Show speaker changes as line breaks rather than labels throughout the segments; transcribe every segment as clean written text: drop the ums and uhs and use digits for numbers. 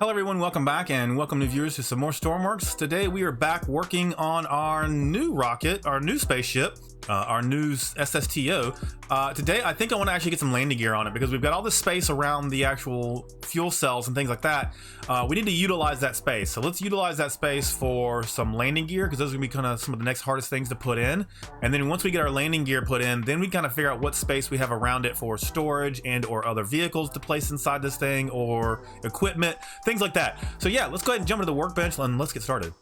Hello everyone, welcome back and welcome new viewers to some more Stormworks. Today we are back working on our new rocket, our new spaceship, our new SSTO. Today I think I want to actually get some landing gear on it because we've got all this space around the actual fuel cells and things like that. We need to utilize that space. So let's utilize that space for some landing gear because those are going to be kind of some of the next hardest things to put in. And then once we get our landing gear put in, then we kind of figure out what space we have around it for storage and or other vehicles to place inside this thing or equipment, things like that. So yeah, let's go ahead and jump into the workbench and let's get started.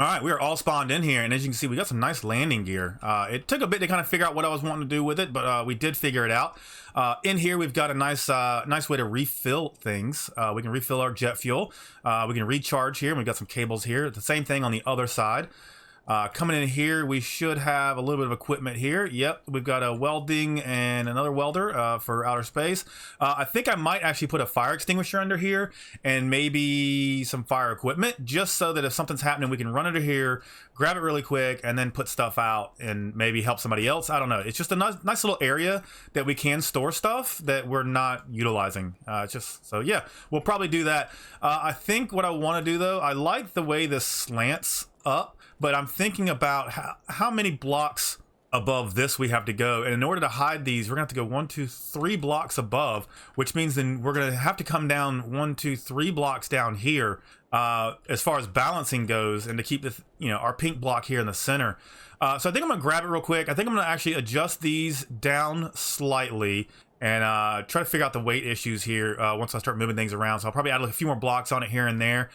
All right, we are all spawned in here, and as you can see, we got some nice landing gear. It took a bit to kind of figure out what I was wanting to do with it, but we did figure it out. In here, we've got a nice way to refill things. We can refill our jet fuel. We can recharge here, and we've got some cables here. The same thing on the other side. Coming in here, we should have a little bit of equipment here. Yep, we've got a welding and another welder for outer space. I think I might actually put a fire extinguisher under here and maybe some fire equipment, just so that if something's happening, we can run under here, grab it really quick, and then put stuff out and maybe help somebody else. I don't know. It's just a nice little area that we can store stuff that we're not utilizing. So yeah, we'll probably do that. I think what I want to do, though, I like the way this slants up, but I'm thinking about how many blocks above this we have to go, and in order to hide these, we're gonna have to go 1, 2, 3 blocks above, which means then we're gonna have to come down 1, 2, 3 blocks down here as far as balancing goes, and to keep the our pink block here in the center. So I think I'm gonna grab it real quick. I think I'm gonna actually adjust these down slightly and try to figure out the weight issues here once I start moving things around. So I'll probably add a few more blocks on it here and there,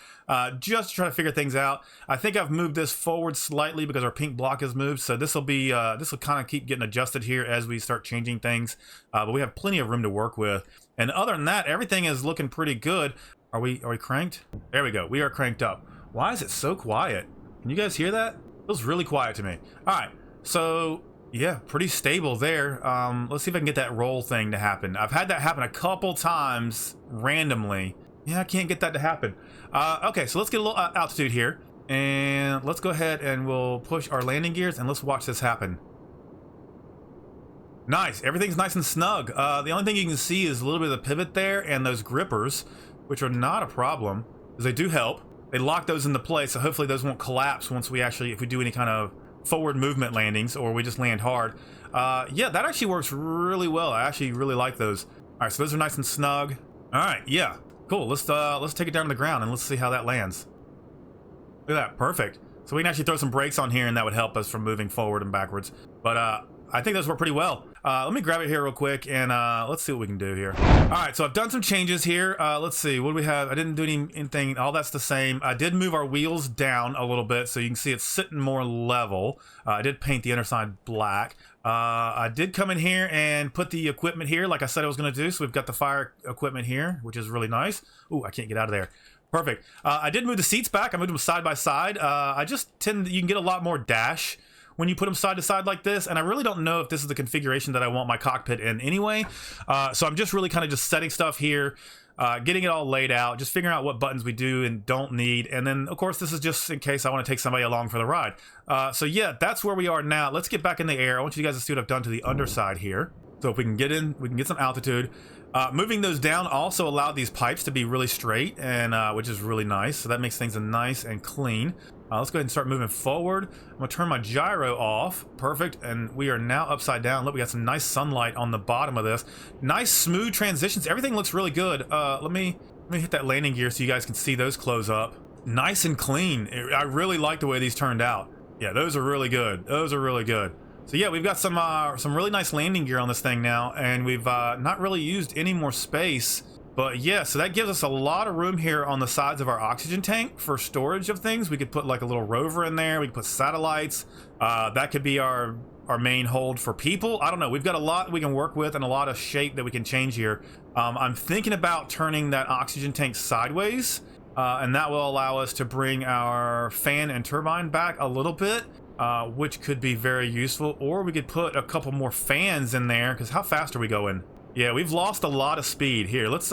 just to try to figure things out. I think I've moved this forward slightly because our pink block has moved, so this will kind of keep getting adjusted here as we start changing things. But we have plenty of room to work with. And other than that, everything is looking pretty good. Are we cranked? There we go. We are cranked up. Why is it so quiet? Can you guys hear that? It feels really quiet to me. All right, so yeah, pretty stable there. Let's see if I can get that roll thing to happen. I've had that happen a couple times randomly. Yeah, I can't get that to happen. Okay, so let's get a little altitude here, and let's go ahead and we'll push our landing gears, and let's watch this happen. Nice, everything's nice and snug. The only thing you can see is a little bit of the pivot there and those grippers, which are not a problem, because they do help. They lock those into place, so hopefully those won't collapse once if we do any kind of forward movement landings, or we just land hard. Yeah, that actually works really well. I actually really like those. All right, so those are nice and snug. All right, yeah, cool. Let's take it down to the ground and let's see how that lands. Look at that, perfect. So we can actually throw some brakes on here, and that would help us from moving forward and backwards. But I think those work pretty well. Let me grab it here real quick, and let's see what we can do here. All right, so I've done some changes here. Let's see, what do we have? I didn't do anything. All that's the same. I did move our wheels down a little bit, so you can see it's sitting more level. I did paint the underside black. I did come in here and put the equipment here like I said I was going to do. So we've got the fire equipment here, which is really nice. Ooh, I can't get out of there. Perfect. I did move the seats back. I moved them side by side. I just you can get a lot more dash when you put them side to side like this, and I really don't know if this is the configuration that I want my cockpit in anyway. So I'm just really kind of just setting stuff here, getting it all laid out, just figuring out what buttons we do and don't need, and then of course this is just in case I want to take somebody along for the ride. So yeah, that's where we are now. Let's get back in the air. I want you guys to see what I've done to the underside here. So if we can get in, we can get some altitude. Moving those down also allowed these pipes to be really straight, and which is really nice. So that makes things nice and clean. Let's go ahead and start moving forward. I'm gonna turn my gyro off. Perfect, and we are now upside down. Look, we got some nice sunlight on the bottom of this. Nice smooth transitions. Everything looks really good. Let me hit that landing gear so you guys can see those close up. Nice and clean. I really like the way these turned out. Yeah, those are really good. Those are really good. So yeah, we've got some really nice landing gear on this thing now, and we've not really used any more space. But yeah, so that gives us a lot of room here on the sides of our oxygen tank for storage of things. We could put like a little rover in there. We could put satellites. That could be our main hold for people. I don't know. We've got a lot we can work with and a lot of shape that we can change here. I'm thinking about turning that oxygen tank sideways, and that will allow us to bring our fan and turbine back a little bit, which could be very useful. Or we could put a couple more fans in there, because how fast are we going? Yeah, we've lost a lot of speed here. Let's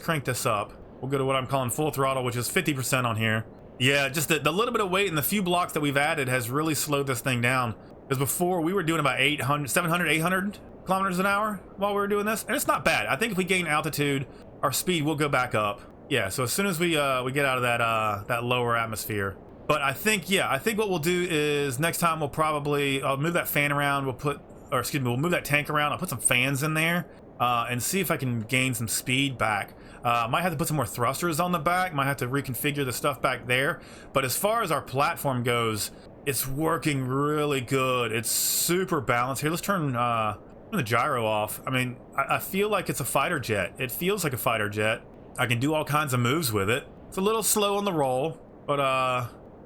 crank this up. We'll go to what I'm calling full throttle, which is 50% on here. Yeah, just the little bit of weight and the few blocks that we've added has really slowed this thing down. Because before we were doing about 700, 800 kilometers an hour while we were doing this, and it's not bad. I think if we gain altitude, our speed will go back up. Yeah, so as soon as we get out of that lower atmosphere. But I think what we'll do is next time I'll move that fan around. We'll move that tank around. I'll put some fans in there. And see if I can gain some speed back. Might have to put some more thrusters on the back, might have to reconfigure the stuff back there. But as far as our platform goes, it's working really good. It's super balanced. Here, let's turn the gyro off. I mean, I feel like it's a fighter jet. It feels like a fighter jet. I can do all kinds of moves with it. It's a little slow on the roll, but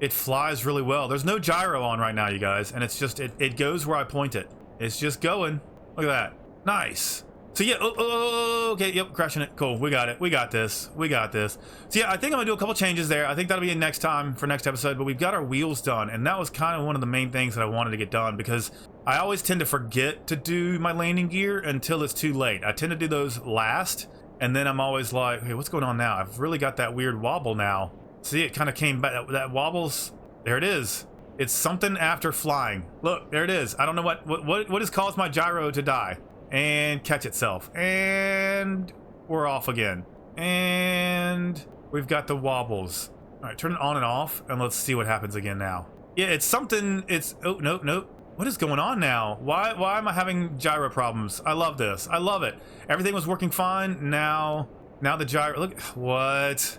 it flies really well. There's no gyro on right now, you guys, and it's just it goes where I point it. It's just going. Look at that. Nice. So yeah, okay, yep, crashing it. Cool, we got it. We got this. We got this. So yeah, I think I'm gonna do a couple changes there. I think that'll be in next time for next episode, but we've got our wheels done, and that was kind of one of the main things that I wanted to get done, because I always tend to forget to do my landing gear until it's too late. I tend to do those last, and then I'm always like, hey, what's going on now? I've really got that weird wobble now. See, it kind of came back. That wobbles. There it is. It's something after flying. Look, there it is. I don't know what has caused my gyro to die and catch itself. And we're off again. And we've got the wobbles. All right, turn it on and off, and let's see what happens again now. Yeah, it's something. It's oh nope. What is going on now? Why am I having gyro problems? I love this. I love it. Everything was working fine. Now the gyro. Look what.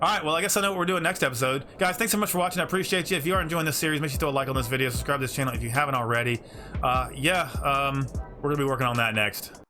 All right, well, I guess I know what we're doing next episode. Guys, thanks so much for watching. I appreciate you. If you are enjoying this series, make sure you throw a like on this video, subscribe to this channel if you haven't already. We're gonna be working on that next.